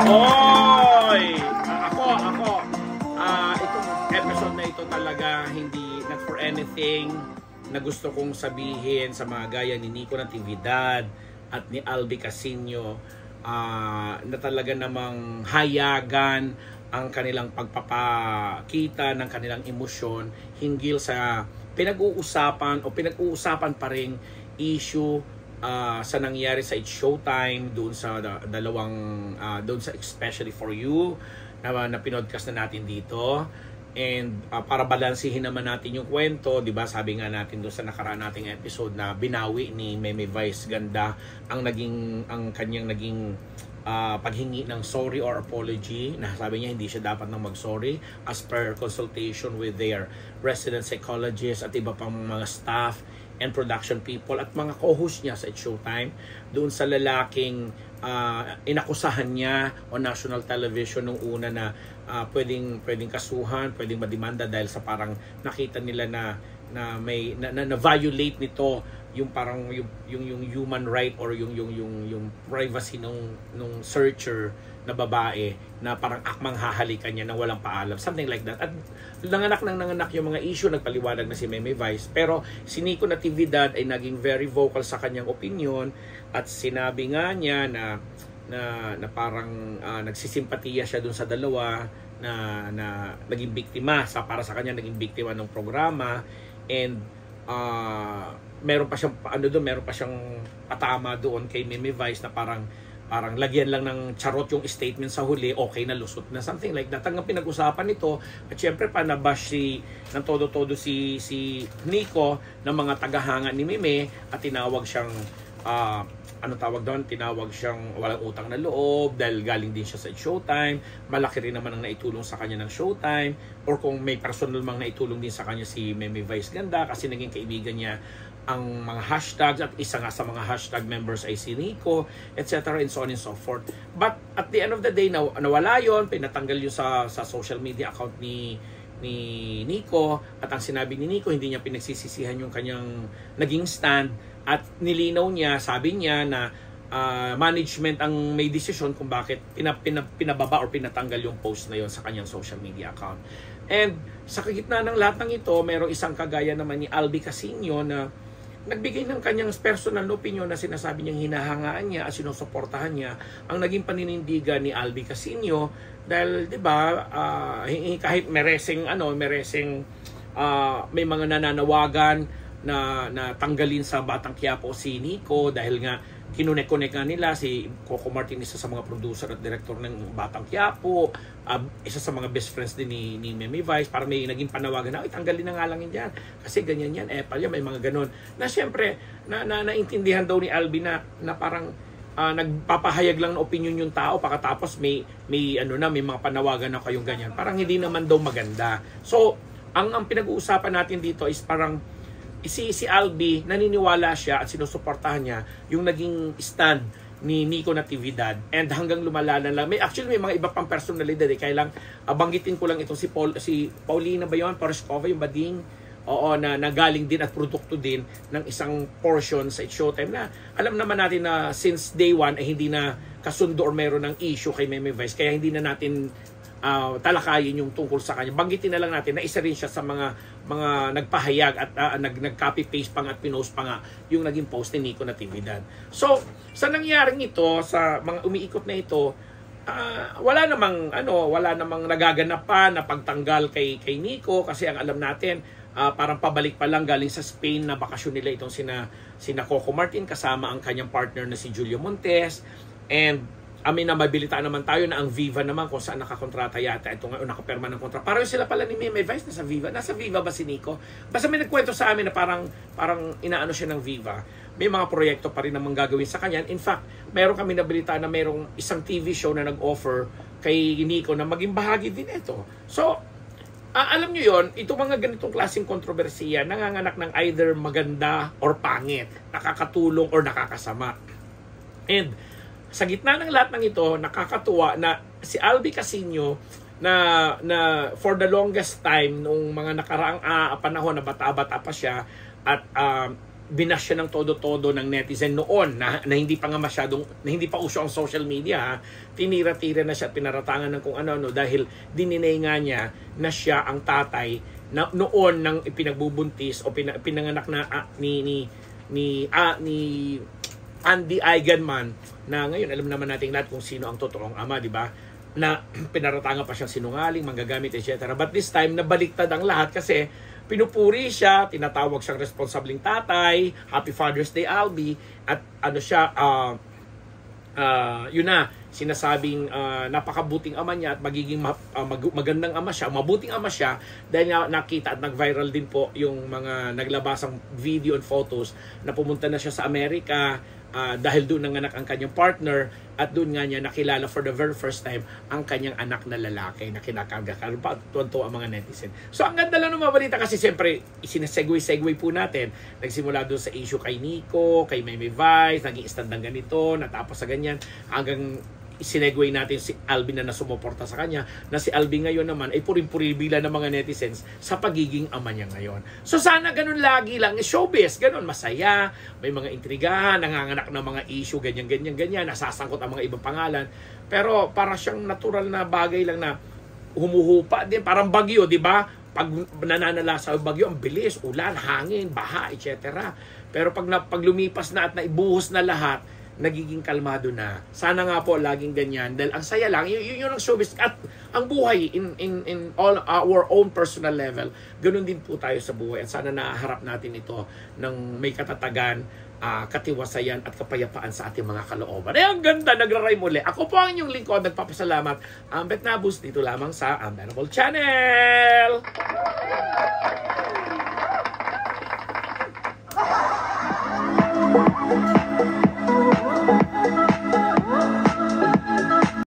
Hoy! Itong episode na ito talaga hindi not for anything na gusto kong sabihin sa mga gaya ni Nico Natividad at ni Albi Casino na talaga namang hayagan ang kanilang pagpapakita ng kanilang emosyon hinggil sa pinag-uusapan pa ring issue sa nangyari sa It's Showtime doon sa doon sa Especially For You na pinodcast na natin dito. And para balansihin naman natin yung kwento, 'di ba? Sabi nga natin doon sa nakaraan nating episode na binawi ni Meme Vice Ganda ang kanyang naging paghingi ng sorry or apology, na sabi niya hindi siya dapat nang mag-sorry as per consultation with their resident psychologist at iba pang mga staff and production people at mga co-host niya sa It's Showtime doon sa lalaking inakusahan niya on national television nung una na pwedeng kasuhan, pwedeng mademanda dahil sa parang nakita nila na violate nito yung parang yung human right or yung privacy nung searcher na babae na parang akmang hahalikan niya nang walang paalam, something like that. At nanganak yung mga issue, nagpaliwanag na si Meme Vice, pero si Nico Natividad ay naging very vocal sa kanyang opinion at sinabi nga niya na parang nagsisimpatiya siya dun sa dalawa na naging biktima para sa kanya, naging biktima ng programa. And meron pa siyang patama doon kay Meme Vice na parang lagyan lang ng charot yung statement sa huli, okay na, lusot na, something like that. Hanggang pinag-usapan nito at syempre panabash ng todo-todo si Nico ng mga tagahanga ni Meme at tinawag siyang tinawag siyang walang utang na loob dahil galing din siya sa Showtime. Malaki rin naman ang naitulong sa kanya ng Showtime, or kung may personal mang naitulong din sa kanya si Meme Vice Ganda kasi naging kaibigan niya ang mga hashtags at isa nga sa mga hashtag members ay si Nico, etc. and so on and so forth. But at the end of the day, nawala yon, pinatanggal yun sa social media account ni Nico, at ang sinabi ni Nico, hindi niya pinagsisisihan yung kanyang naging stand at nilinaw niya, sabi niya na management ang may desisyon kung bakit pinababa or pinatanggal yung post na yon sa kanyang social media account. And sa gitna ng lahat ng ito, mayroong isang kagaya naman ni Albi Casino na nagbigay ng kanyang personal opinion na sinasabi niyang hinahangaan niya at sinusuportahan niya ang naging paninindigan ni Albi Casino dahil 'di ba kahit may mga nananawagan na tanggalin sa Batang Quiapo si Nico dahil nga kinunek-connect nga nila si Coco Martin, isa sa mga producer at director ng Batang Quiapo, isa sa mga best friends din ni Meme Vice, para may naging panawagan na tanggalin na nga lang yan kasi ganyan yan, palya may mga ganon na syempre naintindihan daw ni Albi na parang nagpapahayag lang ng opinion yung tao pagkatapos may mga panawagan na kayong ganyan, parang hindi naman daw maganda. So ang pinag-uusapan natin dito is parang si Albi, naniniwala siya at sinusuportahan niya yung naging stand ni Nico Natividad, and hanggang lumala na lang. May mga iba pang personalidad kaya lang banggitin ko lang itong si Paulina ba yun? Poreskova, yung bading, na galing din at produkto din ng isang portion sa It's Showtime na alam naman natin na since day one ay hindi na kasundo or meron ng issue kay Meme Vice, kaya hindi na natin talakayin yung tungkol sa kanya. Banggitin na lang natin na isa rin siya sa mga nagpahayag at nag-copy paste pa at pinost pa nga yung naging post ni Nico Natividad. So sa nangyaring ito, sa mga umiikot na ito, wala namang nagaganap pa na pagtanggal kay Nico, kasi ang alam natin parang pabalik pa lang galing sa Spain na bakasyon nila itong sina Coco Martin kasama ang kanyang partner na si Julio Montes. And mabilitaan naman tayo na ang Viva naman kung saan nakakontrata yata ito ngayon, nakaperma ng kontrata. Parang sila pala ni Meme Vice nasa Viva. Nasa Viva ba si Nico? Basta may nagkwento sa amin na parang inaano siya ng Viva. May mga proyekto pa rin namang gagawin sa kanya. In fact, meron kami nabalitaan na mayroong isang TV show na nag-offer kay Nico na maging bahagi din ito. So, alam nyo yon, itong mga ganitong klaseng kontrobersiya nanganganak ng either maganda or pangit, nakakatulong or nakakasama. And sa gitna ng lahat ng ito, nakakatuwa na si Albi Casino na for the longest time nung mga nakaraang panahon na bata-bata pa siya at binash siya ng todo-todo ng netizen noon na hindi pa nga masyadong, na hindi pa uso ang social media, ha? Tinira-tira na siya at pinaratangan ng kung ano dahil dininay nga niya na siya ang tatay na noon ng ipinagbubuntis o pinanganak na ni Andy Eigenman, na ngayon alam naman natin lahat kung sino ang totoong ama, di ba? Na pinaratangan pa siyang sinungaling, manggagamit, etc. But this time, nabaliktad ang lahat kasi pinupuri siya, tinatawag siyang responsabling tatay, Happy Father's Day, Albi, at ano siya, yun na, sinasabing napakabuting ama niya at magiging magandang ama siya, mabuting ama siya dahil nga nakita at nag-viral din po yung mga naglabasang video and photos na pumunta na siya sa Amerika dahil doon nanganak ang kanyang partner at doon nga niya nakilala for the very first time ang kanyang anak na lalaki na kinakarga. Tuwan-tuwa ang mga netizen. So ang ganda lang ng mga balita kasi siyempre isinesegue po natin. Nagsimula doon sa issue kay Nico, kay Maymay Vice, naging stand ng ganito, natapos sa ganyan, hanggang isinegway natin si Albi na sumuporta sa kanya, na si Albi ngayon naman ay puring-puri bila ng mga netizens sa pagiging ama niya ngayon. So sana ganun lagi lang, showbiz, ganun, masaya, may mga intrigahan, nanganganak ng mga issue, ganyan, nasasangkot ang mga ibang pangalan, pero para siyang natural na bagay lang na humuhupa din, parang bagyo, di ba? Pag nananala sa bagyo, ang bilis, ulan, hangin, baha, etc. Pero pag lumipas na at naibuhos na lahat, nagiging kalmado na. Sana nga po laging ganyan dahil ang saya lang, yun ang showbiz at ang buhay in all our own personal level. Ganun din po tayo sa buhay at sana naharap natin ito ng may katatagan, katiwasayan at kapayapaan sa ating mga kalooban. Ang ganda, nagraray muli. Ako po ang inyong lingkod, nagpapasalamat, Ambet Nabus, dito lamang sa Unbearable Channel.